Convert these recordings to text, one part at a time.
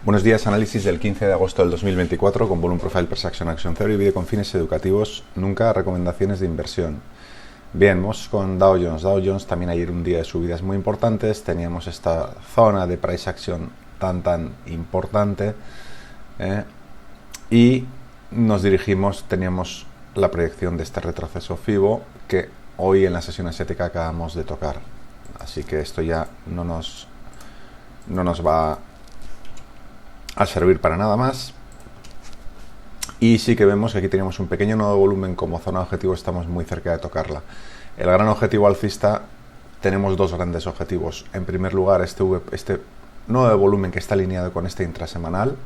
Buenos días, análisis del 15 de agosto del 2024 con Volume Profile Price Action Theory, vídeo con fines educativos, nunca recomendaciones de inversión. Bien, vamos con Dow Jones. Dow Jones también ayer un día de subidas muy importantes, teníamos esta zona de Price Action tan importante y nos dirigimos, teníamos la proyección de este retroceso FIBO que hoy en la sesión asiática acabamos de tocar. Así que esto ya no nos va a servir para nada más. Y sí que vemos que aquí tenemos un pequeño nodo de volumen como zona de objetivo, estamos muy cerca de tocarla. El gran objetivo alcista, tenemos dos grandes objetivos. En primer lugar, este nodo de volumen que está alineado con este intrasemanal.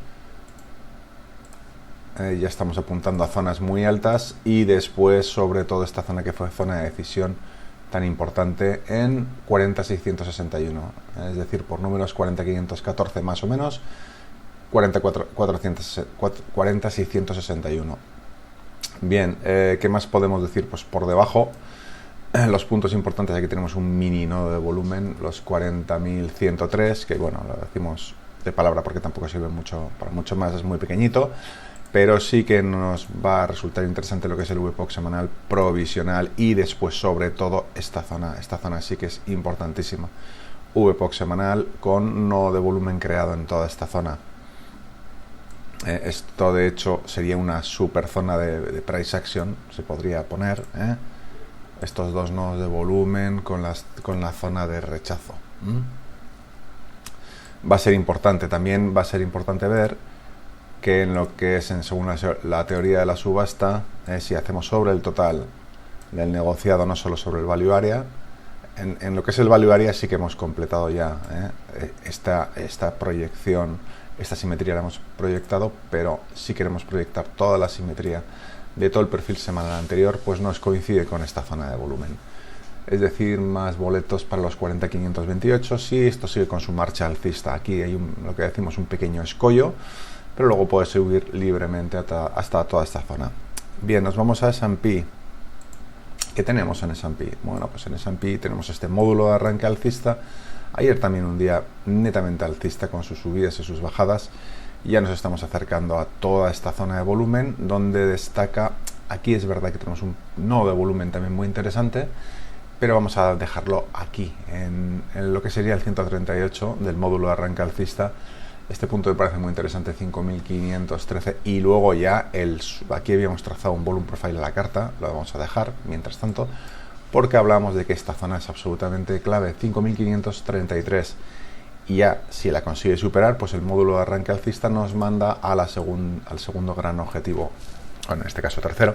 Ya estamos apuntando a zonas muy altas y después sobre todo esta zona que fue zona de decisión tan importante en 40.661, es decir, por números 40.514 más o menos, 40.661. Bien, ¿qué más podemos decir? Pues por debajo, los puntos importantes, aquí tenemos un mini nodo de volumen, los 40.103, que bueno, lo decimos de palabra porque tampoco sirve mucho para mucho más, es muy pequeñito, pero sí que nos va a resultar interesante lo que es el VPOC semanal provisional y después sobre todo esta zona sí que es importantísima. VPOC semanal con nodo de volumen creado en toda esta zona. Esto de hecho sería una super zona de price action, se podría poner, estos dos nodos de volumen con la zona de rechazo. Va a ser importante, también va a ser importante ver que en lo que es según la teoría de la subasta, si hacemos sobre el total del negociado, no solo sobre el value area, en lo que es el value area sí que hemos completado ya esta proyección. Esta simetría la hemos proyectado, pero si queremos proyectar toda la simetría de todo el perfil semanal anterior, pues nos coincide con esta zona de volumen. Es decir, más boletos para los 40.528 si esto sigue con su marcha alcista. Aquí hay lo que decimos un pequeño escollo, pero luego puede subir libremente hasta toda esta zona. Bien, nos vamos a S&P. ¿Qué tenemos en S&P? Bueno, pues en S&P tenemos este módulo de arranque alcista. Ayer también un día netamente alcista con sus subidas y sus bajadas. Ya nos estamos acercando a toda esta zona de volumen donde destaca, aquí es verdad que tenemos un nodo de volumen también muy interesante, pero vamos a dejarlo aquí, en lo que sería el 138 del módulo de arranque alcista. Este punto me parece muy interesante, 5.513, y luego ya aquí habíamos trazado un volume profile a la carta, lo vamos a dejar mientras tanto, porque hablamos de que esta zona es absolutamente clave, 5.533, y ya si la consigue superar, pues el módulo de arranque alcista nos manda al segundo gran objetivo, bueno, en este caso tercero,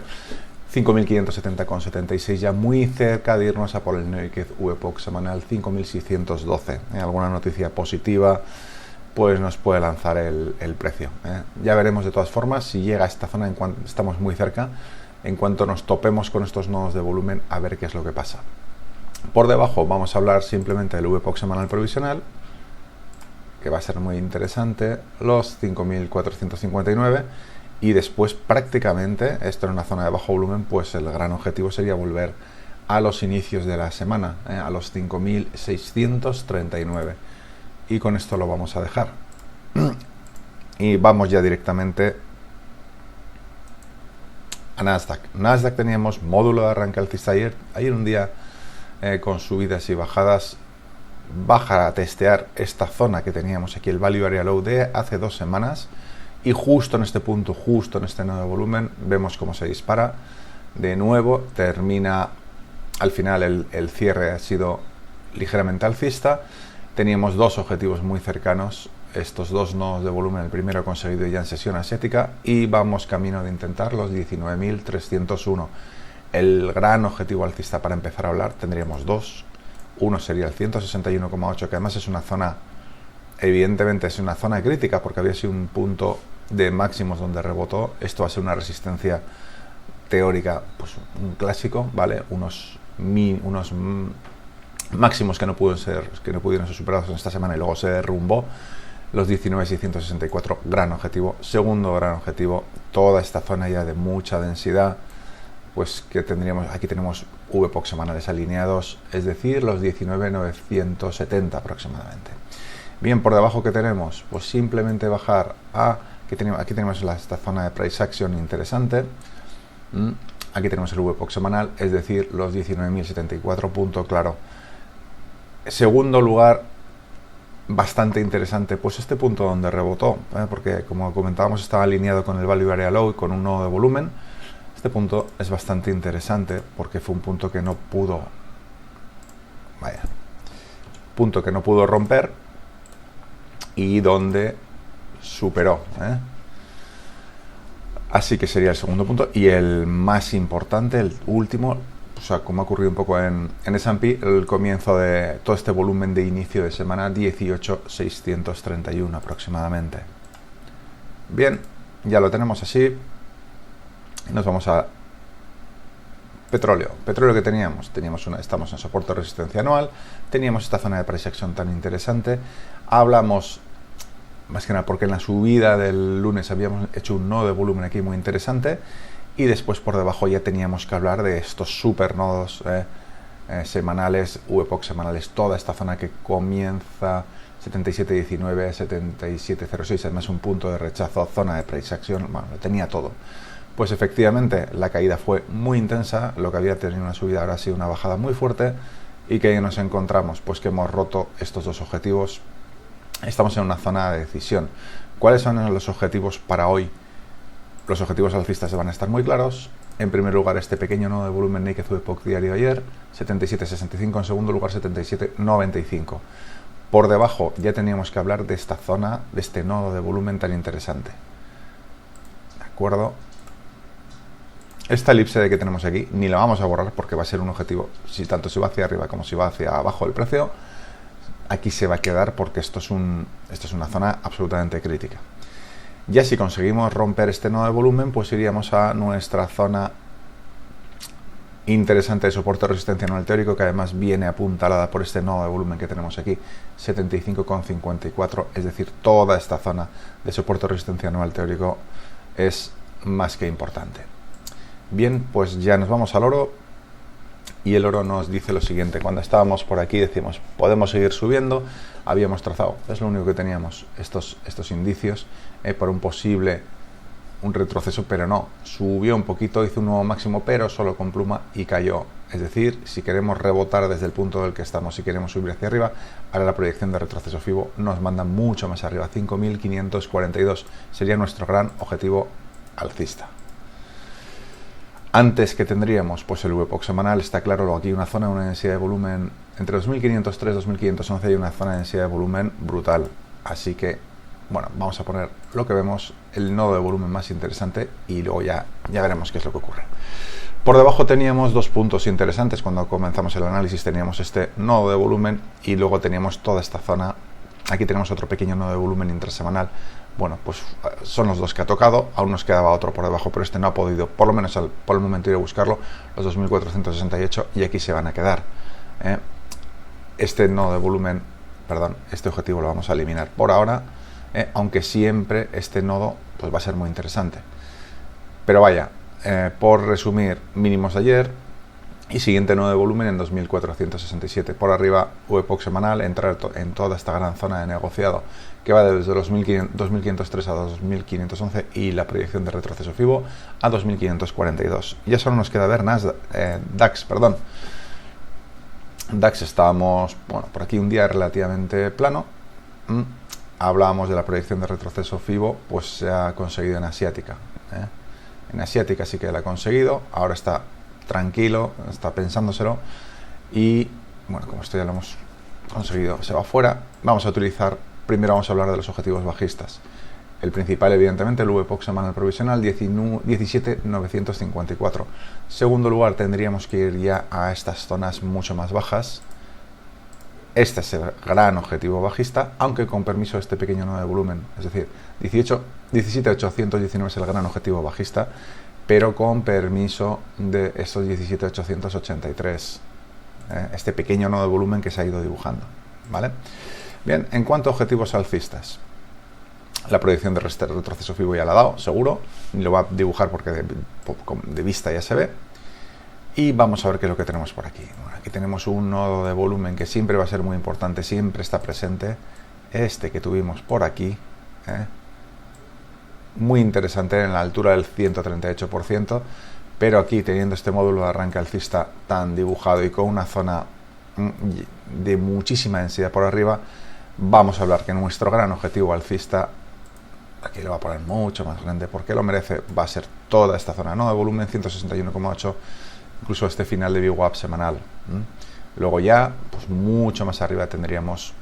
5.570,76, ya muy cerca de irnos a por el Naked VPOC semanal 5.612. Alguna noticia positiva pues nos puede lanzar el precio. Ya veremos de todas formas si llega a esta zona, estamos muy cerca, en cuanto nos topemos con estos nodos de volumen, a ver qué es lo que pasa. Por debajo vamos a hablar simplemente del VPOC semanal provisional, que va a ser muy interesante, los 5.459, y después prácticamente, esto en una zona de bajo volumen, pues el gran objetivo sería volver a los inicios de la semana, a los 5.639. Y con esto lo vamos a dejar. Y vamos ya directamente a Nasdaq. Nasdaq teníamos módulo de arranque alcista ayer un día con subidas y bajadas, baja a testear esta zona que teníamos aquí, el Value Area Low de hace 2 semanas, y justo en este punto, justo en este nodo de volumen, vemos cómo se dispara. De nuevo termina, al final el cierre ha sido ligeramente alcista. Teníamos dos objetivos muy cercanos, estos dos nodos de volumen, el primero conseguido ya en sesión asiática, y vamos camino de intentar los 19.301. El gran objetivo alcista para empezar a hablar tendríamos dos. Uno sería el 161,8, que además es una zona, evidentemente es una zona crítica porque había sido un punto de máximos donde rebotó. Esto va a ser una resistencia teórica, pues un clásico, ¿vale? Unos máximos que no pudieron ser superados en esta semana y luego se derrumbó. Los 19.664, gran objetivo. Segundo gran objetivo, toda esta zona ya de mucha densidad, pues que tendríamos, aquí tenemos VPOC semanales alineados, es decir, los 19.970 aproximadamente. Bien, por debajo que tenemos, pues simplemente bajar a, aquí tenemos esta zona de price action interesante. Aquí tenemos el VPOC semanal, es decir, los 19.074 puntos, claro. Segundo lugar, bastante interesante, pues este punto donde rebotó, porque como comentábamos estaba alineado con el Value Area Low y con un nodo de volumen. Este punto es bastante interesante porque fue un punto que no pudo, romper y donde superó. Así que sería el segundo punto y el más importante, el último, o sea, como ha ocurrido un poco en S&P, el comienzo de todo este volumen de inicio de semana, 18.631 aproximadamente. Bien, ya lo tenemos así. Nos vamos a petróleo. Petróleo que estamos en soporte de resistencia anual, teníamos esta zona de price action tan interesante. Hablamos más que nada porque en la subida del lunes habíamos hecho un nodo de volumen aquí muy interesante y después por debajo ya teníamos que hablar de estos supernodos semanales, VPOC semanales, toda esta zona que comienza 77.19, 77.06, además un punto de rechazo, zona de price action, bueno, lo tenía todo. Pues efectivamente la caída fue muy intensa, lo que había tenido una subida ahora ha sido una bajada muy fuerte y que nos encontramos, pues que hemos roto estos dos objetivos. Estamos en una zona de decisión. ¿Cuáles son los objetivos para hoy? Los objetivos alcistas van a estar muy claros. En primer lugar, este pequeño nodo de volumen Naked VPOC diario de ayer, 77.65. En segundo lugar, 77.95. Por debajo ya teníamos que hablar de esta zona, de este nodo de volumen tan interesante. ¿De acuerdo? Esta elipse que tenemos aquí ni la vamos a borrar porque va a ser un objetivo, tanto si va hacia arriba como si va hacia abajo el precio, aquí se va a quedar porque esto es una zona absolutamente crítica. Ya si conseguimos romper este nodo de volumen, pues iríamos a nuestra zona interesante de soporte de resistencia anual teórico, que además viene apuntalada por este nodo de volumen que tenemos aquí, 75,54, es decir, toda esta zona de soporte de resistencia anual teórico es más que importante. Bien, pues ya nos vamos al oro y el oro nos dice lo siguiente. Cuando estábamos por aquí decimos, podemos seguir subiendo, habíamos trazado, es lo único que teníamos, estos indicios por un retroceso, pero no, subió un poquito, hizo un nuevo máximo, pero solo con pluma y cayó. Es decir, si queremos rebotar desde el punto del que estamos, si queremos subir hacia arriba, ahora la proyección de retroceso FIBO nos manda mucho más arriba, 5.542 sería nuestro gran objetivo alcista. Antes que tendríamos, pues el VPOC semanal, está claro, aquí una zona, una densidad de volumen entre 2.503 y 2.511 hay una zona de densidad de volumen brutal. Así que, bueno, vamos a poner lo que vemos, el nodo de volumen más interesante y luego ya veremos qué es lo que ocurre. Por debajo teníamos dos puntos interesantes. Cuando comenzamos el análisis teníamos este nodo de volumen y luego teníamos toda esta zona. Aquí tenemos otro pequeño nodo de volumen intrasemanal. Bueno, pues son los dos que ha tocado, aún nos quedaba otro por debajo, pero este no ha podido, por lo menos por el momento, ir a buscarlo, los 2.468, y aquí se van a quedar. Este nodo de volumen, este objetivo lo vamos a eliminar por ahora, aunque siempre este nodo pues va a ser muy interesante. Pero vaya, por resumir, mínimos de ayer y siguiente nodo de volumen en 2.467. Por arriba, VPOC semanal, entrar en toda esta gran zona de negociado que va desde los 2.503 a 2.511 y la proyección de retroceso FIBO a 2.542. Ya solo nos queda ver DAX. DAX estábamos, bueno, por aquí un día relativamente plano. Hablábamos de la proyección de retroceso FIBO, pues se ha conseguido en asiática. En asiática sí que la ha conseguido, ahora está tranquilo, está pensándoselo y, bueno, como esto ya lo hemos conseguido, se va fuera. Primero vamos a hablar de los objetivos bajistas. El principal, evidentemente, el VPOC semanal provisional, 17.954. Segundo lugar, tendríamos que ir ya a estas zonas mucho más bajas. Este es el gran objetivo bajista, aunque con permiso de este pequeño nodo de volumen. Es decir, 17.819 es el gran objetivo bajista, pero con permiso de estos 17.883. Este pequeño nodo de volumen que se ha ido dibujando. ¿Vale? Bien, en cuanto a objetivos alcistas, la proyección de retroceso FIBO ya la ha dado, seguro, y lo va a dibujar porque de vista ya se ve. Y vamos a ver qué es lo que tenemos por aquí. Bueno, aquí tenemos un nodo de volumen que siempre va a ser muy importante, siempre está presente, este que tuvimos por aquí, muy interesante en la altura del 138%, pero aquí teniendo este módulo de arranque alcista tan dibujado y con una zona de muchísima densidad por arriba, vamos a hablar que nuestro gran objetivo alcista, aquí lo va a poner mucho más grande porque lo merece, va a ser toda esta zona, ¿no? De volumen 161,8, incluso este final de VWAP semanal. Luego ya, pues mucho más arriba tendríamos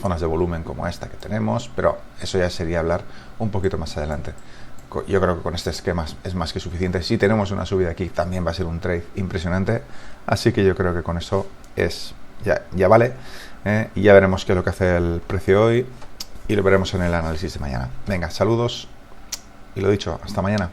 zonas de volumen como esta que tenemos, pero eso ya sería hablar un poquito más adelante. Yo creo que con este esquema es más que suficiente. Si tenemos una subida aquí, también va a ser un trade impresionante, así que yo creo que con eso ya vale, y ya veremos qué es lo que hace el precio hoy y lo veremos en el análisis de mañana. Venga, saludos y lo dicho, hasta mañana.